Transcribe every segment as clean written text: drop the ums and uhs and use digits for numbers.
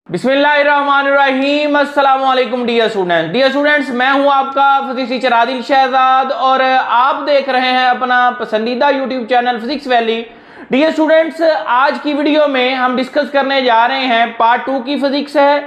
बिस्मिल्लाहिर्रहमानिर्रहीम। अस्सलाम वालेकुम डियर स्टूडेंट्स, मैं हूं आपका फिजिक्स टीचर आदिल शहजाद और आप देख रहे हैं अपना पसंदीदा YouTube channel physics valley. Dear students, आज की वीडियो में हम डिस्कस करने जा रहे हैं पार्ट 2 की फिजिक्स है,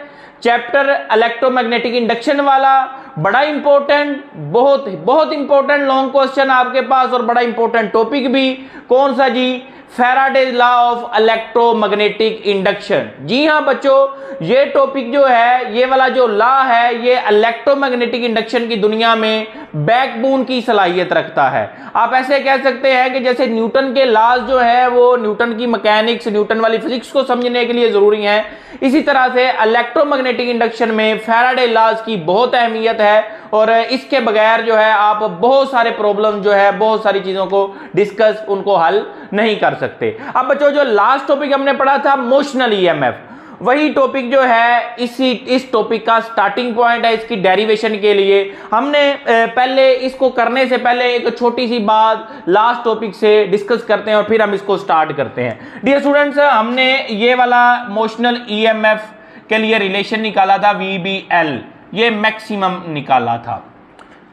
चैप्टर इलेक्ट्रोमैग्नेटिक इंडक्शन वाला। बड़ा इंपॉर्टेंट, बहुत इंपॉर्टेंट लॉन्ग क्वेश्चन आपके पास और बड़ा इंपॉर्टेंट टॉपिक भी। कौन सा जी? Faraday's law of electromagnetic induction. जी हाँ बच्चों, ये टॉपिक जो है, ये वाला जो लॉ है, ये इलेक्ट्रोमैग्नेटिक इंडक्शन की दुनिया में बैकबोन की सलाहियत रखता है। आप ऐसे कह सकते हैं कि जैसे न्यूटन के लॉज जो है वो न्यूटन की मैकेनिक्स, न्यूटन वाली फिजिक्स को समझने के लिए जरूरी है, इसी तरह से इलेक्ट्रोमैग्नेटिक इंडक्शन में फैराडे लॉज की बहुत अहमियत है और इसके बगैर जो है आप बहुत सारे प्रॉब्लम जो है, बहुत सारी चीजों को डिस्कस, उनको हल नहीं कर सकते। अब बच्चों, जो लास्ट टॉपिक हमने पढ़ा था मोशनल ईएमएफ, वही टॉपिक जो है इस टॉपिक का स्टार्टिंग पॉइंट है इसकी डेरिवेशन के लिए। हमने पहले इसको करने से पहले एक छोटी सी बात लास्ट टॉपिक से डिस्कस करते हैं और फिर हम इसको स्टार्ट करते हैं। डियर स्टूडेंट्स, हमने ये वाला मोशनल ईएमएफ के लिए रिलेशन निकाला था VBL, ये मैक्सिमम निकाला था।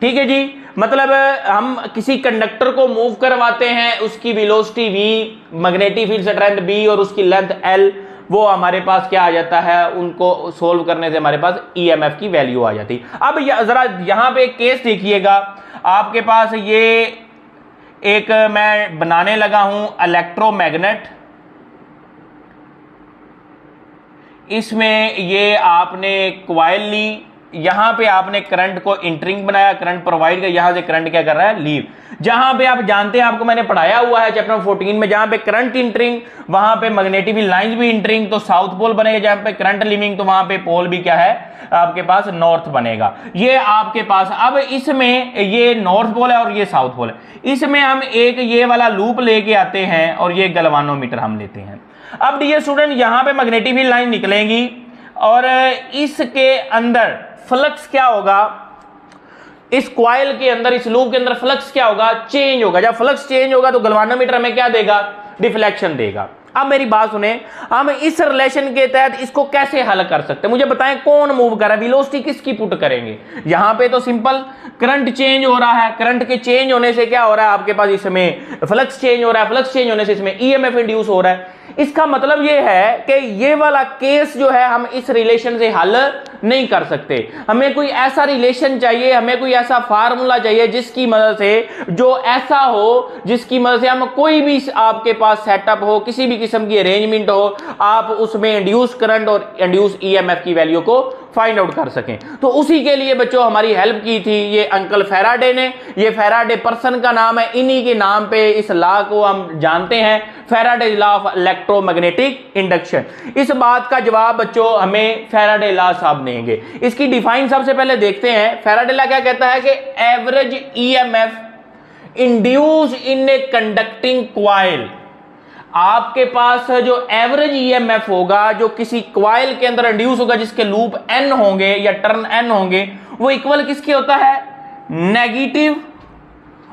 ठीक है जी, मतलब हम किसी कंडक्टर को मूव करवाते हैं, उसकी velocity V, magnetic field strength B और उसकी लेंथ L, वो हमारे पास क्या आ जाता है, उनको सोल्व करने से हमारे पास EMF की वैल्यू आ जाती। अब जरा यहां पे एक केस देखिएगा, आपके पास ये एक मैं बनाने लगा हूं इलेक्ट्रोमैग्नेट। इसमें ये आपने क्वाइल ली, यहां पे आपने करंट को इंटरिंग बनाया, करंट प्रोवाइड किया, यहां से करंट क्या कर रहा है, लीव। जहां पे आप जानते हैं, आपको मैंने पढ़ाया हुआ है चैप्टर 14 में, जहां पे करंट इंटरिंग वहां पे मैग्नेटिक लाइंस भी इंटरिंग, तो साउथ पोल बनेगा। जहां पे करंट लीविंग तो वहां पे पोल भी क्या है आपके पास, नॉर्थ बनेगा। ये आपके पास, अब इसमें ये नॉर्थ पोल है और ये साउथ पोल है। इसमें हम एक ये वाला लूप लेके आते हैं और ये गैल्वानोमीटर हम लेते हैं। अब डियर स्टूडेंट, यहां पे मैग्नेटिक फील्ड लाइन निकलेंगी और इसके अंदर फ्लक्स क्या होगा, इस कॉइल के अंदर, इस लूप के अंदर फ्लक्स क्या होगा, चेंज होगा। जब फ्लक्स चेंज होगा तो गैल्वानोमीटर हमें क्या देगा, डिफ्लेक्शन देगा। अब मेरी बात सुने, हम इस रिलेशन के तहत इसको कैसे हल कर सकते हैं, मुझे बताएं। कौन मूव कर रहा है, वेलोसिटी किसकी पुट करेंगे। यहां पे तो सिंपल करंट चेंज हो रहा है, करंट के चेंज होने से क्या हो रहा है आपके पास, इसमें फ्लक्स चेंज हो रहा है, फ्लक्स चेंज होने से इसमें ईएमएफ इंड्यूस हो रहा है। इसका मतलब यह है कि ये वाला केस जो है हम इस रिलेशन से हल नहीं कर सकते। हमें कोई ऐसा रिलेशन चाहिए, हमें कोई ऐसा फार्मूला चाहिए जिसकी मदद से, जो ऐसा हो जिसकी मदद से हम कोई भी आपके पास सेटअप हो, किसी भी किस्म की अरेंजमेंट हो, आप उसमें इंड्यूस करंट और इंड्यूस ईएमएफ की वैल्यू को फाइंड आउट कर सकें। तो उसी के लिए बच्चों हमारी हेल्प की थी ये अंकल फैराडे ने। ये फैराडे पर्सन का नाम है, इन्हीं के नाम पे इस लॉ को हम जानते हैं, Faraday's law of electromagnetic induction. इस बात का जवाब बच्चों हमें फैराडे लॉ साहब देंगे। इसकी डिफाइन सबसे पहले देखते हैं। फैराडे लॉ क्या कहता है कि average EMF induce in a conducting coil, आपके पास जो एवरेज ईएमएफ होगा जो किसी कॉइल के अंदर इंड्यूस होगा, जिसके लूप n होंगे या टर्न n होंगे, वो इक्वल किसके होता है, negative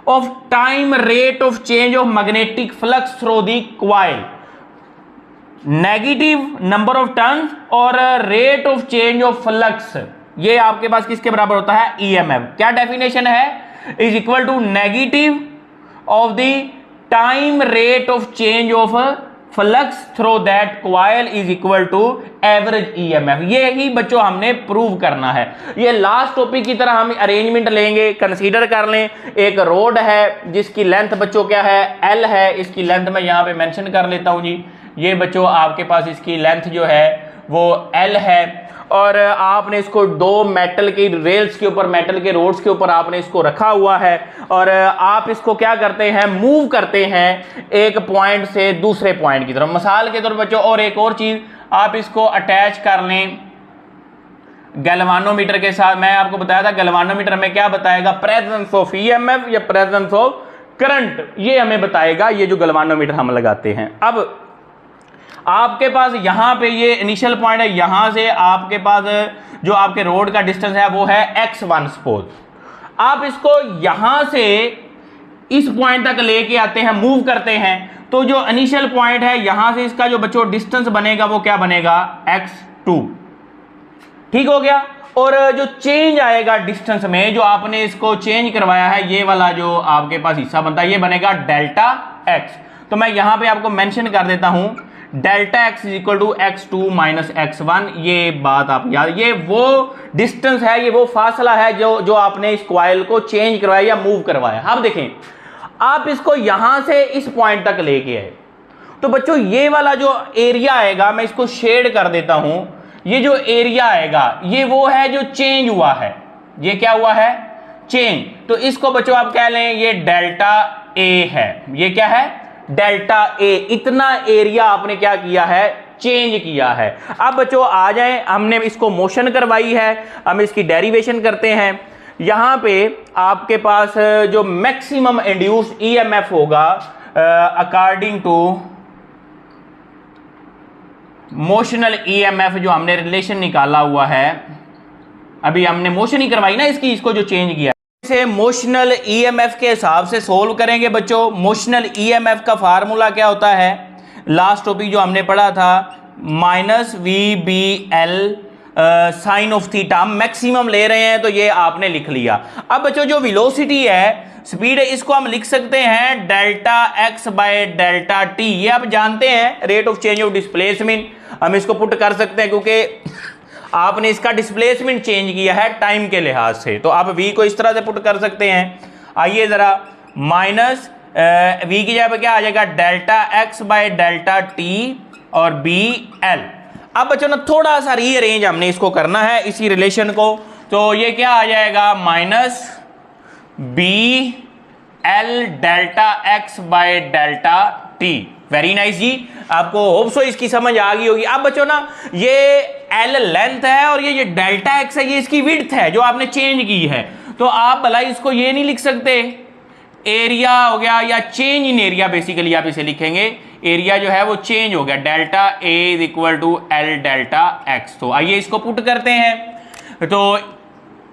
of time rate of change of magnetic flux through the coil. Negative number of turns और rate of change of flux, ये आपके पास किसके बराबर होता है, ईएमएफ। क्या डेफिनेशन है, is equal to negative of the time rate of change of flux through that coil is equal to average EMF. ये ही बच्चों हमने प्रूव करना है। ये लास्ट टॉपिक की तरह हम अरेंजमेंट लेंगे। कंसीडर कर लें, एक रोड है जिसकी लेंथ बच्चों क्या है, L है। इसकी लेंथ मैं यहां पे मेंशन कर लेता हूं जी। ये बच्चों आपके पास इसकी लेंथ जो है वो L है और आपने इसको दो मेटल की रेल्स के ऊपर, मेटल के रोड्स के ऊपर आपने इसको रखा हुआ है और आप इसको क्या करते हैं, मूव करते हैं एक पॉइंट से दूसरे पॉइंट की तरफ। मिसाल के तौर पर बच्चों, और एक और चीज, आप इसको अटैच कर लें गैल्वानोमीटर के साथ। मैं आपको बताया था गैल्वानोमीटर हमें क्या बताएगा, प्रेजेंस ऑफ ईएमएफ या प्रेजेंस ऑफ करंट, ये हमें बताएगा ये जो गैल्वानोमीटर हम लगाते हैं। अब आपके पास यहां पे ये इनिशियल पॉइंट है, यहां से आपके पास जो आपके रोड का डिस्टेंस है वो है x1 सपोज। आप इसको यहां से इस पॉइंट तक लेके आते हैं, मूव करते हैं, तो जो इनिशियल पॉइंट है यहां से इसका जो बच्चों डिस्टेंस बनेगा वो क्या बनेगा, x2। ठीक हो गया। और जो चेंज आएगा डिस्टेंस में, जो आपने इसको चेंज करवाया है, ये वाला जो आपके पास हिस्सा बनता है, ये बनेगा डेल्टा एक्स। तो मैं यहां पे आपको मेंशन कर देता हूं, delta X is equal to x2 minus x1। ये बात आप याद, ये वो डिस्टेंस है, ये वो फासला है जो आपने इस कॉइल को चेंज करवाया या मूव करवाया। अब देखें, आप इसको यहां से इस पॉइंट तक लेके आए, तो बच्चों ये वाला जो एरिया आएगा, मैं इसको शेड कर देता हूं, ये जो एरिया आएगा ये वो है जो चेंज हुआ है। ये क्या हुआ है? चेंज। तो इसको बच्चों आप कह लें ये डेल्टा ए है। ये क्या है? Delta A. इतना एरिया आपने क्या किया है? चेंज किया है। अब बच्चों आ जाएं, हमने इसको मोशन करवाई है, हम इसकी डेरिवेशन करते हैं। यहां पे आपके पास जो मैक्सिमम इंड्यूस्ड ईएमएफ होगा अकॉर्डिंग टू मोशनल ईएमएफ, जो हमने रिलेशन निकाला हुआ है, अभी हमने मोशन ही करवाई ना इसकी, इसको जो चेंज किया इसे मोशनल ईएमएफ के हिसाब से सोल्व करेंगे। बच्चों मोशनल ईएमएफ का फार्मूला क्या होता है? लास्ट टॉपिक जो हमने पढ़ा था, minus V B L sine of theta. हम मैक्सिमम ले रहे हैं तो ये आपने लिख लिया। अब बच्चों जो वेलोसिटी है, स्पीड है, इसको हम लिख सकते हैं delta X by delta T. ये आप जानते हैं rate of change of displacement, हम इसको पुट कर सकते हैं क्योंकि आपने इसका डिस्प्लेसमेंट चेंज किया है टाइम के लिहाज से, तो आप v को इस तरह से पुट कर सकते हैं। आइए जरा, माइनस v की जगह पे क्या आ जाएगा? Delta X by delta T और बी एल। अब बच्चों ना थोड़ा सा रीअरेंज हमने इसको करना है इसी रिलेशन को, तो ये क्या आ जाएगा? Minus B L delta X by delta T. Very nice जी, आपको होप सो इसकी समझ आ गई होगी। अब बच्चों ना ये एल लेंथ है और ये डेल्टा एक्स है, ये इसकी विड्थ है जो आपने चेंज की है। तो आप भला इसको ये नहीं लिख सकते एरिया हो गया, या चेंज इन एरिया बेसिकली आप इसे लिखेंगे। एरिया जो है वो चेंज हो गया, delta A is equal to L delta X. तो आइए इसको पुट करते हैं। तो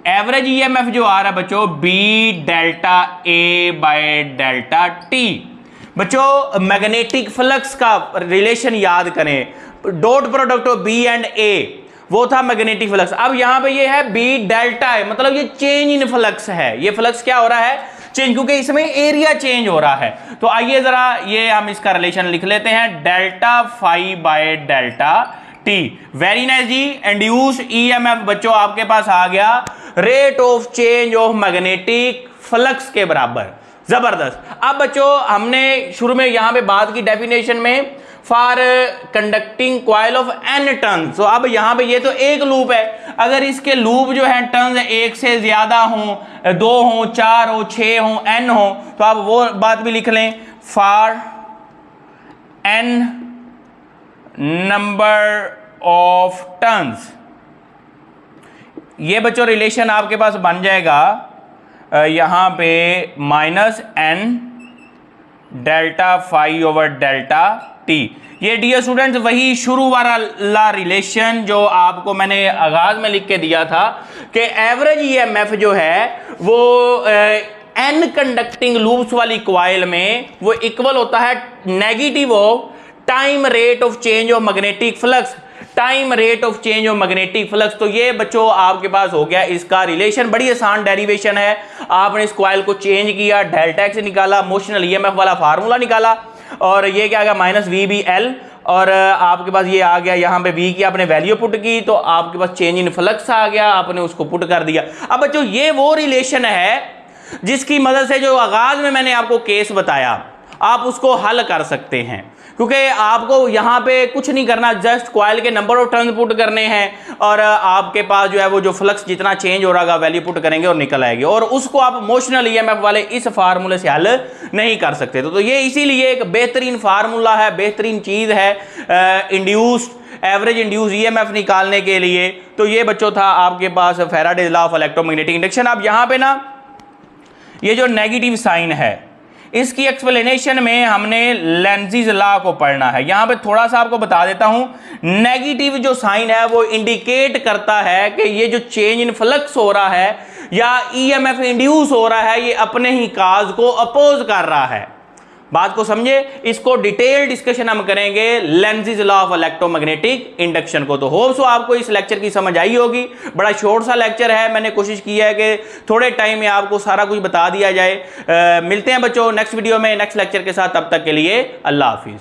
एवरेज ईएमएफ जो आ रहा है बच्चों, B delta A by delta T. बच्चों मैग्नेटिक फ्लक्स का रिलेशन याद करें, dot product of B and A वो था मैग्नेटिक फ्लक्स। अब यहां पे ये है बी डेल्टा है, मतलब ये चेंज इन फ्लक्स है। ये फ्लक्स क्या हो रहा है? चेंज, क्योंकि इसमें एरिया चेंज हो रहा है। तो आइए जरा ये हम इसका रिलेशन लिख लेते हैं, delta phi by delta T. Very nice जी। इंड्यूस ईएमएफ बच्चों आपके पास आ गया rate of change of magnetic flux के बराबर। जबरदस्त। अब बच्चों हमने शुरू में यहां पे बात की डेफिनेशन में, for conducting coil of N turn. तो अब यहां पे ये तो एक लूप है, अगर इसके लूप जो है टर्न एक से ज्यादा हो, 2 हो, 4 हो, 6 हो, एन हो, तो आप वो बात भी लिख लें, for N number of turns. ये बच्चों रिलेशन आपके पास बन जाएगा यहां पे minus N delta phi over delta T. ये डियर स्टूडेंट्स वही शुरू वाला रिलेशन जो आपको मैंने आगाज में लिख के दिया था कि एवरेज ईएमएफ जो है वो एन कंडक्टिंग लूप्स वाली कॉइल में वो इक्वल होता है negative of time rate of change of magnetic flux. Time rate of change of magnetic flux. तो ये बच्चों आपके पास हो गया इसका रिलेशन। बड़ी आसान डेरिवेशन है, आपने इस कॉइल को चेंज किया, डेल्टा एक्स निकाला, मोशनल ईएमएफ वाला फार्मूला निकाला, और ये क्या आ गया? Minus V B L. और आपके पास ये आ गया, यहां पे वी की आपने वैल्यू पुट की तो आपके पास चेंज इन फ्लक्स आ गया, आपने उसको पुट कर दिया। अब बच्चों ये वो रिलेशन है जिसकी मदद से जो आगाज में मैंने आपको केस बताया आप उसको हल कर सकते हैं, क्योंकि आपको यहां पे कुछ नहीं करना, जस्ट कॉइल के नंबर ऑफ टर्न पुट करने हैं और आपके पास जो है वो जो फ्लक्स जितना चेंज हो रहा है वैल्यू पुट करेंगे और निकल आएगी, और उसको आप मोशनल ईएमएफ वाले इस फार्मूले से हल नहीं कर सकते। तो ये इसीलिए एक बेहतरीन फार्मूला है, बेहतरीन चीज है इंड्यूस्ड एवरेज इंड्यूस ईएमएफ निकालने के लिए। तो ये बच्चों था आपके पास Faraday's law of electromagnetic induction. अब यहां पे ना ये जो नेगेटिव साइन है इसकी एक्सप्लेनेशन में हमने लेंजीज लॉ को पढ़ना है। यहां पे थोड़ा सा आपको बता देता हूं, नेगेटिव जो साइन है वो इंडिकेट करता है कि ये जो चेंज इन फ्लक्स हो रहा है या ईएमएफ इंड्यूस हो रहा है ये अपने ही काज को अपोज कर रहा है। बात को समझे। इसको डिटेल डिस्कशन हम करेंगे लेंज़िस लॉ ऑफ इलेक्ट्रोमैग्नेटिक इंडक्शन को। तो होप सो आपको इस लेक्चर की समझ आई होगी। बड़ा शॉर्ट सा लेक्चर है, मैंने कोशिश की है कि थोड़े टाइम में आपको सारा कुछ बता दिया जाए। मिलते हैं बच्चों नेक्स्ट वीडियो में नेक्स्ट लेक्चर के साथ, तब तक के लिए अल्लाह हाफिज।